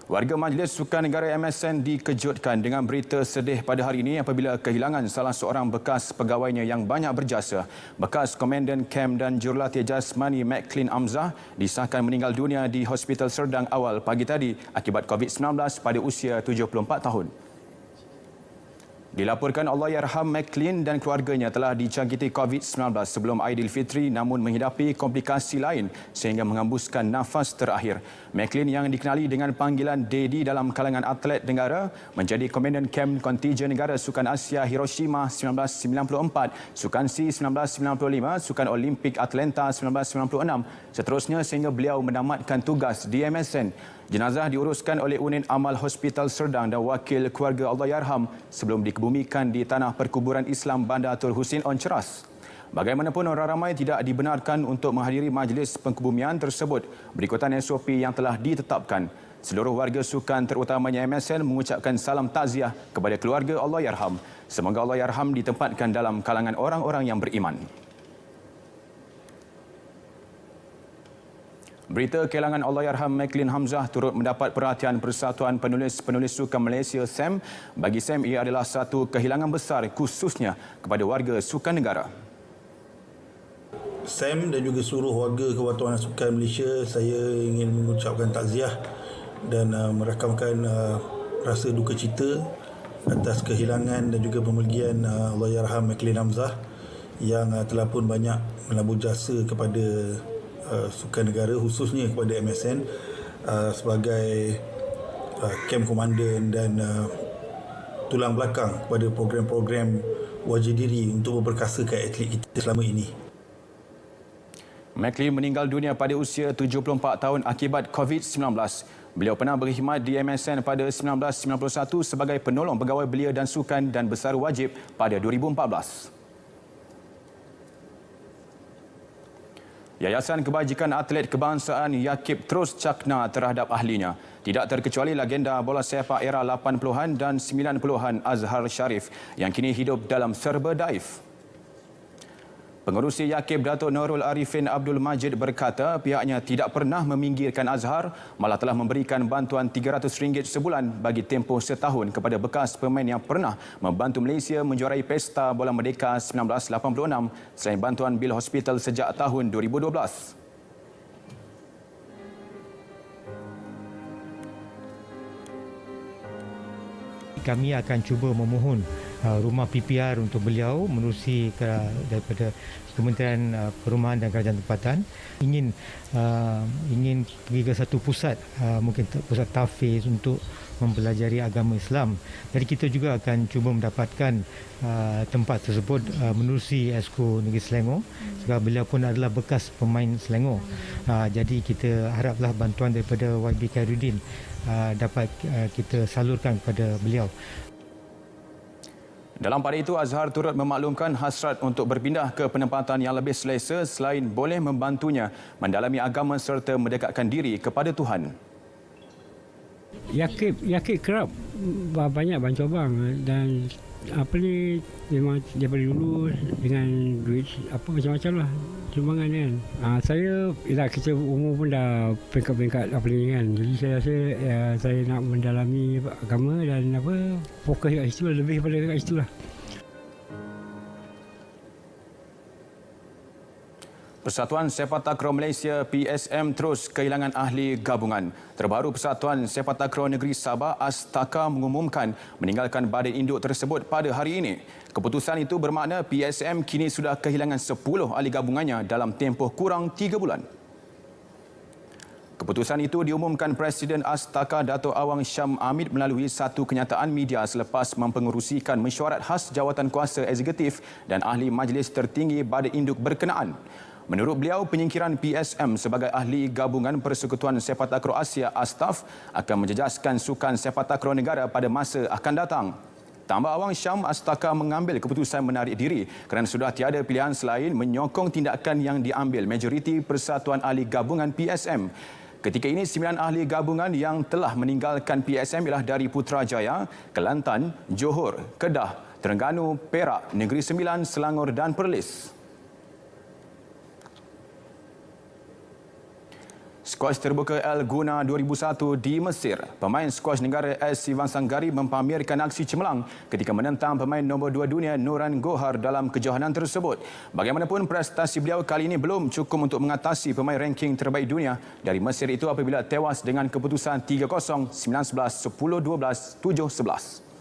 Speaker 23: Warga Majlis Sukan Negara MSN dikejutkan dengan berita sedih pada hari ini apabila kehilangan salah seorang bekas pegawainya yang banyak berjasa. Bekas Komandan Kem dan Jurulatih Jasmani McLean Amzah disahkan meninggal dunia di Hospital Serdang awal pagi tadi akibat COVID-19 pada usia 74 tahun. Dilaporkan Allahyarham McLean dan keluarganya telah dijangkiti COVID-19 sebelum Aidilfitri namun menghidapi komplikasi lain sehingga menghembuskan nafas terakhir. McLean yang dikenali dengan panggilan Daddy dalam kalangan atlet negara menjadi Komandan Kem Kontijen Negara Sukan Asia Hiroshima 1994, Sukan C 1995, Sukan Olimpik Atlanta 1996, seterusnya sehingga beliau menamatkan tugas di MSN. Jenazah diuruskan oleh Unit Amal Hospital Serdang dan wakil keluarga Allahyarham sebelum dikebumikan di Tanah Perkuburan Islam Bandar Tun Husin On Ceras. Bagaimanapun, orang ramai tidak dibenarkan untuk menghadiri majlis pengkebumian tersebut berikutan SOP yang telah ditetapkan. Seluruh warga sukan terutamanya MSN mengucapkan salam takziah kepada keluarga Allahyarham. Semoga Allahyarham ditempatkan dalam kalangan orang-orang yang beriman. Berita kehilangan Allahyarham Maclean Hamzah turut mendapat perhatian Persatuan Penulis-Penulis Sukan Malaysia SAM. Bagi SAM, ia adalah satu kehilangan besar khususnya kepada warga sukan negara.
Speaker 4: SAM dan juga seluruh warga Kewatuan Sukan Malaysia, saya ingin mengucapkan takziah dan merakamkan rasa duka cita atas kehilangan dan juga pemergian Allahyarham Maclean Hamzah yang telah pun banyak melabur jasa kepada sukan negara, khususnya kepada MSN sebagai camp komandan dan tulang belakang kepada program-program wajib diri untuk memperkasakan atlet kita selama ini.
Speaker 23: Maclean meninggal dunia pada usia 74 tahun akibat COVID-19. Beliau pernah berkhidmat di MSN pada 1991 sebagai penolong pegawai belia dan sukan dan bersara wajib pada 2014. Yayasan Kebajikan Atlet Kebangsaan YAKIB terus cakna terhadap ahlinya. Tidak terkecuali legenda bola sepak era 80-an dan 90-an Azhar Sharif yang kini hidup dalam serba daif. Pengerusi YAKIB Datuk Nurul Arifin Abdul Majid berkata pihaknya tidak pernah meminggirkan Azhar, malah telah memberikan bantuan RM300 sebulan bagi tempoh setahun kepada bekas pemain yang pernah membantu Malaysia menjuarai Pesta Bola Merdeka 1986 selain bantuan bil hospital sejak tahun 2012.
Speaker 5: Kami akan cuba memohon rumah PPR untuk beliau menerusi daripada Kementerian Perumahan dan Kerajaan Tempatan ingin pergi ke satu pusat, mungkin pusat tahfiz untuk mempelajari agama Islam. Jadi kita juga akan cuba mendapatkan tempat tersebut menerusi Esko Negeri Selangor sebab beliau pun adalah bekas pemain Selangor. Jadi kita haraplah bantuan daripada YB Khairuddin dapat kita salurkan kepada beliau.
Speaker 23: Dalam pada itu, Azhar turut memaklumkan hasrat untuk berpindah ke penempatan yang lebih selesa selain boleh membantunya mendalami agama serta mendekatkan diri kepada Tuhan.
Speaker 6: YAKIB kerap banyak bantu abang dan memang daripada dulu dengan duit macam-macam lah sumbangan kan. Saya kita umur pun dah peringkat kan. Jadi saya rasa saya nak mendalami agama dan fokus kat situ lebih pada kat situ lah.
Speaker 23: Persatuan Sepak Takraw Malaysia PSM terus kehilangan ahli gabungan. Terbaru Persatuan Sepak Takraw Negeri Sabah Astaka mengumumkan meninggalkan badan induk tersebut pada hari ini. Keputusan itu bermakna PSM kini sudah kehilangan 10 ahli gabungannya dalam tempoh kurang 3 bulan. Keputusan itu diumumkan Presiden Astaka Dato' Awang Syam Amid melalui satu kenyataan media selepas mempengerusikan mesyuarat khas jawatan kuasa eksekutif dan ahli majlis tertinggi badan induk berkenaan. Menurut beliau, penyingkiran PSM sebagai ahli gabungan Persekutuan Sepak Takraw Asia ASTAF akan menjejaskan sukan sepak takraw negara pada masa akan datang. Tambah Awang Syam, Astaka mengambil keputusan menarik diri kerana sudah tiada pilihan selain menyokong tindakan yang diambil majoriti Persatuan Ahli Gabungan PSM. Ketika ini, 9 ahli gabungan yang telah meninggalkan PSM ialah dari Putrajaya, Kelantan, Johor, Kedah, Terengganu, Perak, Negeri Sembilan, Selangor dan Perlis. Skuas terbuka El Guna 2001 di Mesir. Pemain skuas negara AS Sivan Sanggari mempamerkan aksi cemerlang ketika menentang pemain nombor 2 dunia Nuran Gohar dalam kejohanan tersebut. Bagaimanapun, prestasi beliau kali ini belum cukup untuk mengatasi pemain ranking terbaik dunia dari Mesir itu apabila tewas dengan keputusan 3-0, 9-11, 10-12, 7-11.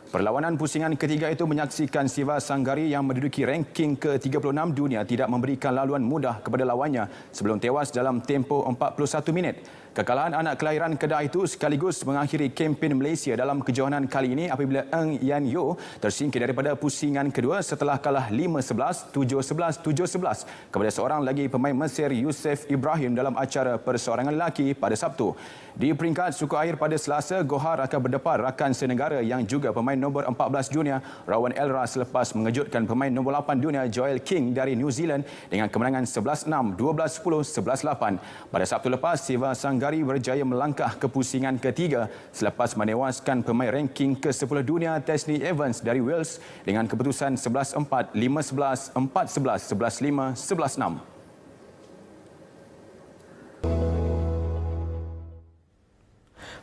Speaker 23: Perlawanan pusingan ketiga itu menyaksikan Siva Sanggari yang menduduki ranking ke-36 dunia tidak memberikan laluan mudah kepada lawannya sebelum tewas dalam tempoh 41 minit. Kekalahan anak kelahiran Kedah itu sekaligus mengakhiri kempen Malaysia dalam kejohanan kali ini apabila Eng Yan Yo tersingkir daripada pusingan kedua setelah kalah 5-11, 7-11, 7-11 kepada seorang lagi pemain Mesir Yusuf Ibrahim dalam acara perseorangan lelaki pada Sabtu. Di peringkat suku air pada Selasa, Gohar akan berdepan rakan senegara yang juga pemain nombor 14 dunia Rawan Elra selepas mengejutkan pemain nombor 8 dunia Joel King dari New Zealand dengan kemenangan 11-6, 12-10, 11-8. Pada Sabtu lepas, Siva Sanggari Sanggari berjaya melangkah ke pusingan ketiga selepas menewaskan pemain ranking ke-10 dunia Tasnee Evans dari Wales dengan keputusan 11-4, 5-11, 4-11, 11-5, 11-6.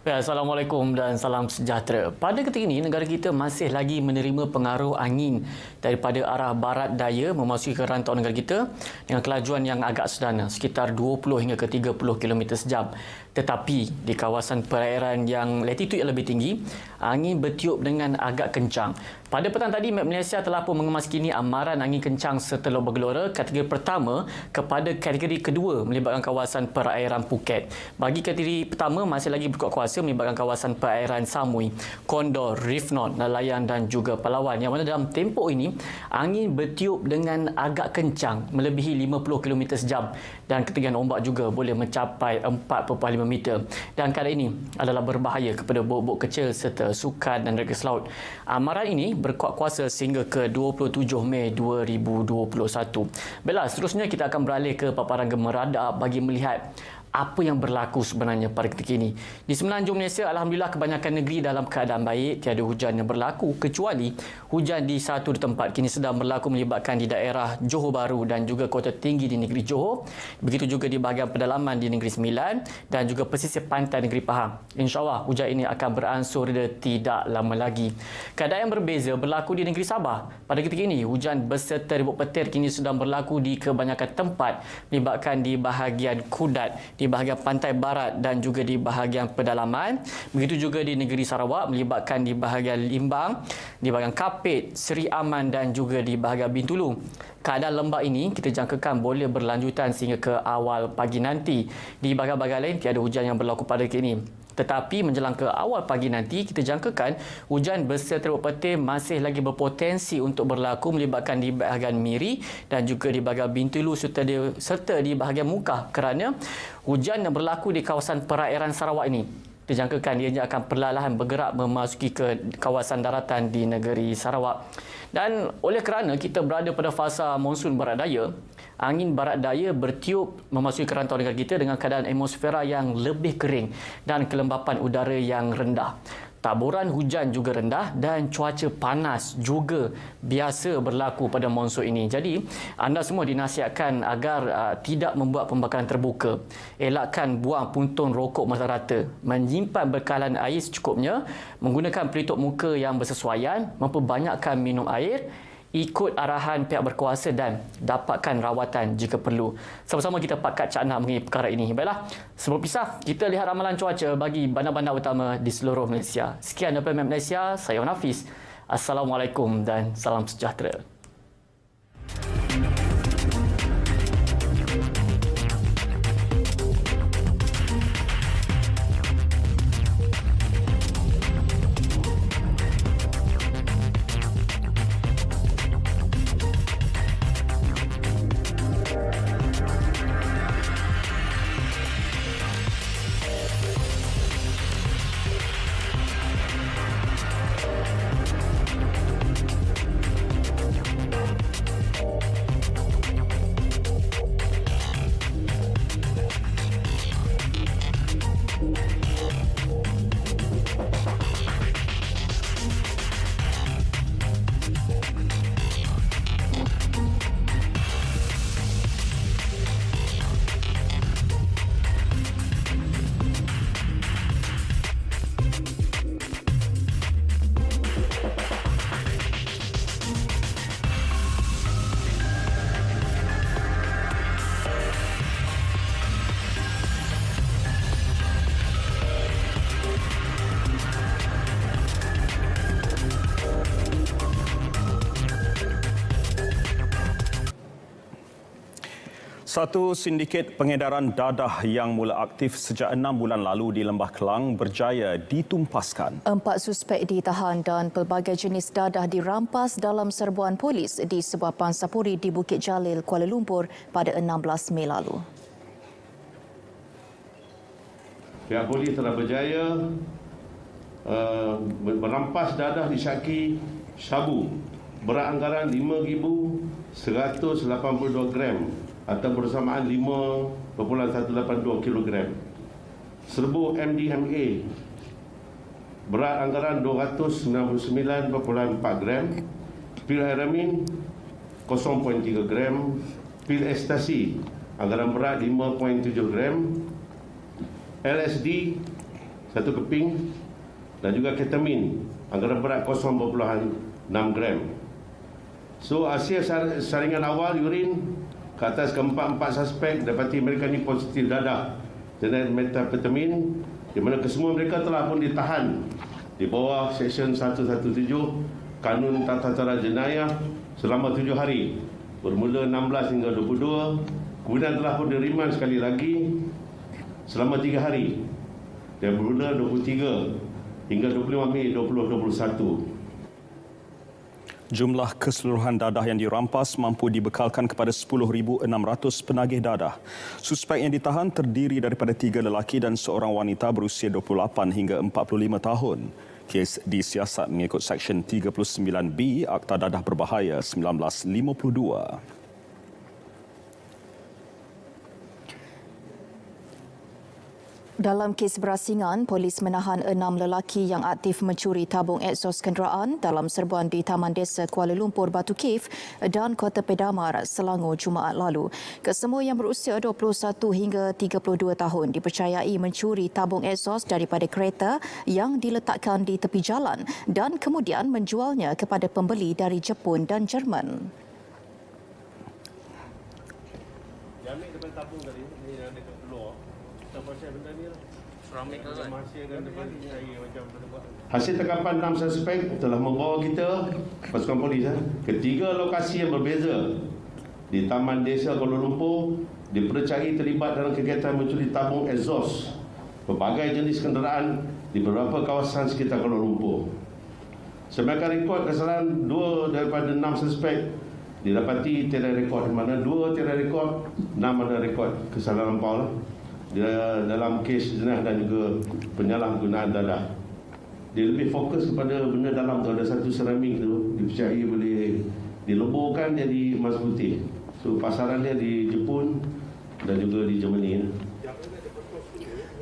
Speaker 7: Assalamualaikum dan salam sejahtera. Pada ketika ini, negara kita masih lagi menerima pengaruh angin daripada arah barat daya memasuki ke rantau negara kita dengan kelajuan yang agak sederhana, sekitar 20 hingga ke 30 km sejam. Tetapi di kawasan perairan yang latitude yang lebih tinggi, angin bertiup dengan agak kencang. Pada petang tadi, Met Malaysia telah pun mengemaskini amaran angin kencang serta bergelora kategori pertama kepada kategori kedua melibatkan kawasan perairan Phuket. Bagi kategori pertama masih lagi berkuat kuasa melibatkan kawasan perairan Samui, Condor, Reef North, Nelayan dan juga Palawan. Yang mana dalam tempoh ini, angin bertiup dengan agak kencang melebihi 50 km sejam dan ketinggian ombak juga boleh mencapai 4.5 meter. Dan keadaan ini adalah berbahaya kepada bot-bot kecil serta sukan dan rekas laut. Amaran ini berkuat kuasa sehingga ke 27 Mei 2021. Baiklah, seterusnya kita akan beralih ke paparan gempa radar bagi melihat apa yang berlaku sebenarnya pada ketika ini. Di semenanjung Malaysia, alhamdulillah kebanyakan negeri dalam keadaan baik, tiada hujan yang berlaku kecuali hujan di satu tempat kini sedang berlaku melibatkan di daerah Johor Bahru dan juga Kota Tinggi di negeri Johor. Begitu juga di bahagian pedalaman di negeri Sembilan dan juga pesisir pantai negeri Pahang. InsyaAllah hujan ini akan beransur reda tidak lama lagi. Keadaan yang berbeza berlaku di negeri Sabah. Pada ketika ini, hujan beserta ribut petir kini sedang berlaku di kebanyakan tempat melibatkan di bahagian Kudat, di bahagian pantai barat dan juga di bahagian pedalaman. Begitu juga di negeri Sarawak melibatkan di bahagian Limbang, di bahagian Kapit, Seri Aman dan juga di bahagian Bintulu. Keadaan lembap ini kita jangkakan boleh berlanjutan sehingga ke awal pagi nanti. Di bahagian-bahagian lain tiada hujan yang berlaku pada kini. Tetapi menjelang ke awal pagi nanti, kita jangkakan hujan beserta ribut petir masih lagi berpotensi untuk berlaku melibatkan di bahagian Miri dan juga di bahagian Bintulu serta di bahagian Mukah kerana hujan yang berlaku di kawasan perairan Sarawak ini dijangkakan ianya akan perlahan bergerak memasuki ke kawasan daratan di negeri Sarawak. Dan oleh kerana kita berada pada fasa monsun barat daya, angin barat daya bertiup memasuki ke rantau negara kita dengan keadaan atmosfera yang lebih kering dan kelembapan udara yang rendah. Taburan hujan juga rendah dan cuaca panas juga biasa berlaku pada monsun ini. Jadi, anda semua dinasihatkan agar tidak membuat pembakaran terbuka. Elakkan buang puntung rokok rata-rata. Menyimpan bekalan air secukupnya, menggunakan pelitup muka yang bersesuaian, memperbanyakkan minum air, ikut arahan pihak berkuasa dan dapatkan rawatan jika perlu. Sama-sama kita pakat cakna mengenai perkara ini. Baiklah, sebelum pisah, kita lihat ramalan cuaca bagi bandar-bandar utama di seluruh Malaysia. Sekian daripada Met Malaysia, saya Nafis. Assalamualaikum dan salam sejahtera.
Speaker 1: Satu sindiket pengedaran dadah yang mula aktif sejak 6 bulan lalu di Lembah Kelang berjaya ditumpaskan.
Speaker 2: 4 suspek ditahan dan pelbagai jenis dadah dirampas dalam serbuan polis di sebuah pansapuri di Bukit Jalil, Kuala Lumpur pada 16 Mei lalu.
Speaker 8: Pihak polis telah berjaya merampas dadah di Syaki sabu berat anggaran 5,182 gram atau bersamaan 5.182 kilogram. serbuk MDMA berat anggaran 299.4 gram, pil heramin 0.3 gram, pil ekstasi anggaran berat 5.7 gram, LSD 1 keping dan juga ketamin anggaran berat 0.6 gram. So hasil saringan awal urin ke atas keempat-empat suspek dapati mereka ni positif dadah jenis methamphetamine, di mana kesemua mereka telah pun ditahan di bawah Seksyen 117 Kanun Tata Cara Jenayah selama 7 hari bermula 16 hingga 22, kemudian telah pun diriman sekali lagi selama 3 hari dan bermula 23 hingga 25 Mei 2021.
Speaker 1: Jumlah keseluruhan dadah yang dirampas mampu dibekalkan kepada 10,600 penagih dadah. Suspek yang ditahan terdiri daripada 3 lelaki dan seorang wanita berusia 28 hingga 45 tahun. Kes disiasat mengikut Seksyen 39B Akta Dadah Berbahaya 1952.
Speaker 2: Dalam kes berasingan, polis menahan 6 lelaki yang aktif mencuri tabung eksos kenderaan dalam serbuan di Taman Desa Kuala Lumpur, Batu Cave dan Kota Pedamar, Selangor Jumaat lalu. Kesemua yang berusia 21 hingga 32 tahun dipercayai mencuri tabung eksos daripada kereta yang diletakkan di tepi jalan dan kemudian menjualnya kepada pembeli dari Jepun dan Jerman.
Speaker 8: Dia ambil daripada tabung tadi, ni yang dekat keluar. Hasil tangkapan 6 suspek telah membawa kita pasukan polis ke 3 lokasi yang berbeza di Taman Desa Kuala Lumpur dipercayai terlibat dalam kegiatan mencuri tabung exhaust berbagai jenis kenderaan di beberapa kawasan sekitar Kuala Lumpur. Sebagai rekod kesalahan 2 daripada 6 suspek didapati tiada rekod, di mana 2 tiada rekod, 6 ada rekod kesalahan lampau dalam kes jenayah dan juga penyalahgunaan dadah. Dia lebih fokus kepada benda dalam tu. Ada satu seramik tu dipercayai boleh dileburkan jadi emas putih. So pasaran dia di Jepun dan juga di Germany.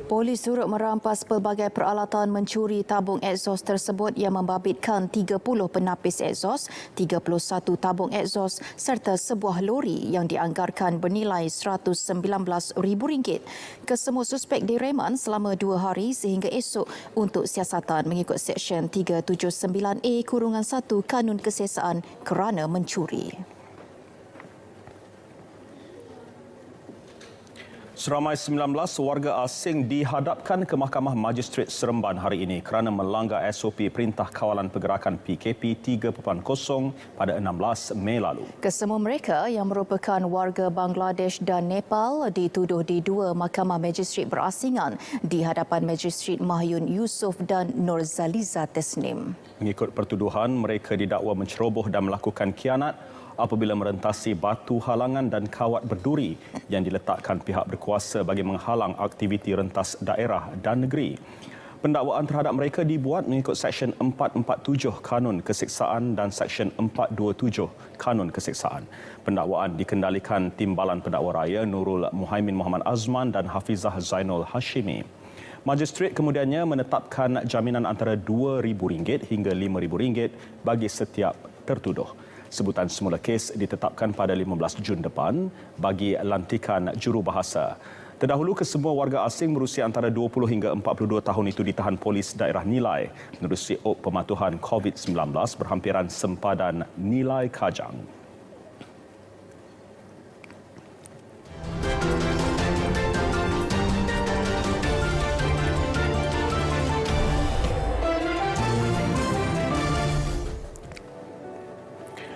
Speaker 2: Polis turut merampas pelbagai peralatan mencuri tabung eksos tersebut yang membabitkan 30 penapis eksos, 31 tabung eksos serta sebuah lori yang dianggarkan bernilai RM119,000. Kesemua suspek direman selama 2 hari sehingga esok untuk siasatan mengikut Seksyen 379A-1 Kanun Kesiasaan kerana mencuri.
Speaker 1: Seramai 19 warga asing dihadapkan ke Mahkamah Magistrate Seremban hari ini kerana melanggar SOP Perintah Kawalan Pergerakan PKP 3.0 pada 16 Mei lalu.
Speaker 2: Kesemua mereka yang merupakan warga Bangladesh dan Nepal dituduh di 2 mahkamah magistrate berasingan di hadapan Magistrate Mahyun Yusof dan Nurzaliza Tesnim.
Speaker 1: Mengikut pertuduhan, mereka didakwa menceroboh dan melakukan khianat apabila merentasi batu halangan dan kawat berduri yang diletakkan pihak berkuasa bagi menghalang aktiviti rentas daerah dan negeri. Pendakwaan terhadap mereka dibuat mengikut Seksyen 447 Kanun Keseksaan dan Seksyen 427 Kanun Keseksaan. Pendakwaan dikendalikan Timbalan Pendakwa Raya Nurul Muhaimin Muhammad Azman dan Hafizah Zainul Hashimi. Magistrate kemudiannya menetapkan jaminan antara RM2,000 hingga RM5,000 bagi setiap tertuduh. Sebutan semula kes ditetapkan pada 15 Jun depan bagi lantikan jurubahasa. Terdahulu, kesemua warga asing berusia antara 20 hingga 42 tahun itu ditahan polis daerah Nilai menerusi op pematuhan COVID-19 berhampiran sempadan Nilai Kajang.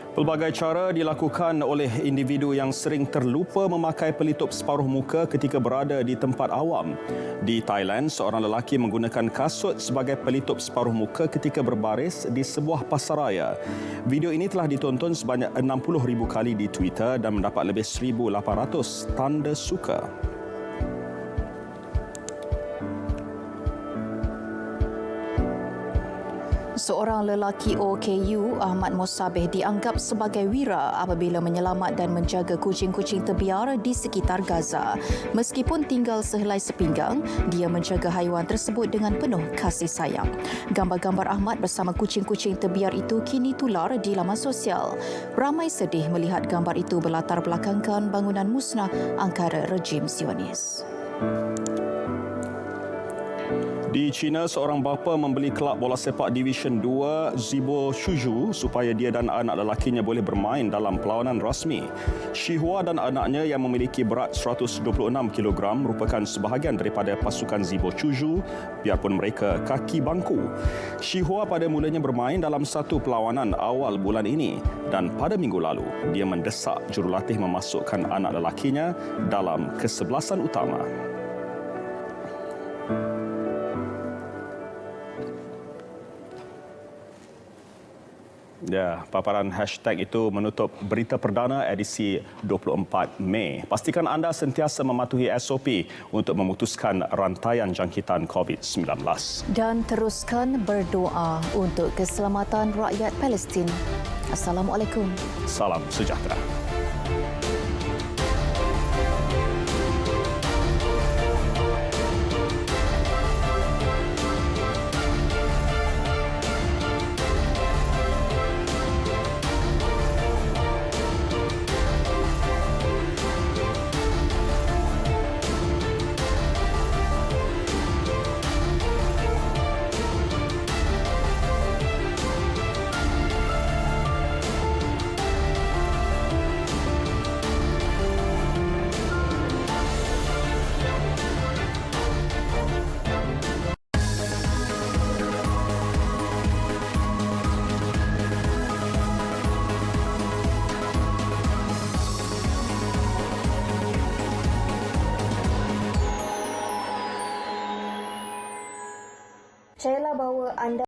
Speaker 1: Pelbagai cara dilakukan oleh individu yang sering terlupa memakai pelitup separuh muka ketika berada di tempat awam. Di Thailand, seorang lelaki menggunakan kasut sebagai pelitup separuh muka ketika berbaris di sebuah pasaraya. Video ini telah ditonton sebanyak 60,000 kali di Twitter dan mendapat lebih 1,800 tanda suka.
Speaker 2: Seorang lelaki OKU, Ahmad Mosabeh, dianggap sebagai wira apabila menyelamat dan menjaga kucing-kucing terbiar di sekitar Gaza. Meskipun tinggal sehelai sepinggang, dia menjaga haiwan tersebut dengan penuh kasih sayang. Gambar-gambar Ahmad bersama kucing-kucing terbiar itu kini tular di laman sosial. Ramai sedih melihat gambar itu berlatar belakangkan bangunan musnah angkara rejim Zionis.
Speaker 1: Di China, seorang bapa membeli kelab bola sepak Division 2 Zibo Suzhou supaya dia dan anak lelakinya boleh bermain dalam perlawanan rasmi. Shihua dan anaknya yang memiliki berat 126 kg merupakan sebahagian daripada pasukan Zibo Suzhou biarpun mereka kaki bangku. Shihua pada mulanya bermain dalam satu perlawanan awal bulan ini dan pada minggu lalu dia mendesak jurulatih memasukkan anak lelakinya dalam kesebelasan utama. Ya, paparan hashtag itu menutup berita perdana edisi 24 Mei. Pastikan anda sentiasa mematuhi SOP untuk memutuskan rantaian jangkitan COVID-19.
Speaker 2: Dan teruskan berdoa untuk keselamatan rakyat Palestin. Assalamualaikum.
Speaker 1: Salam sejahtera.
Speaker 9: Percayalah bahawa anda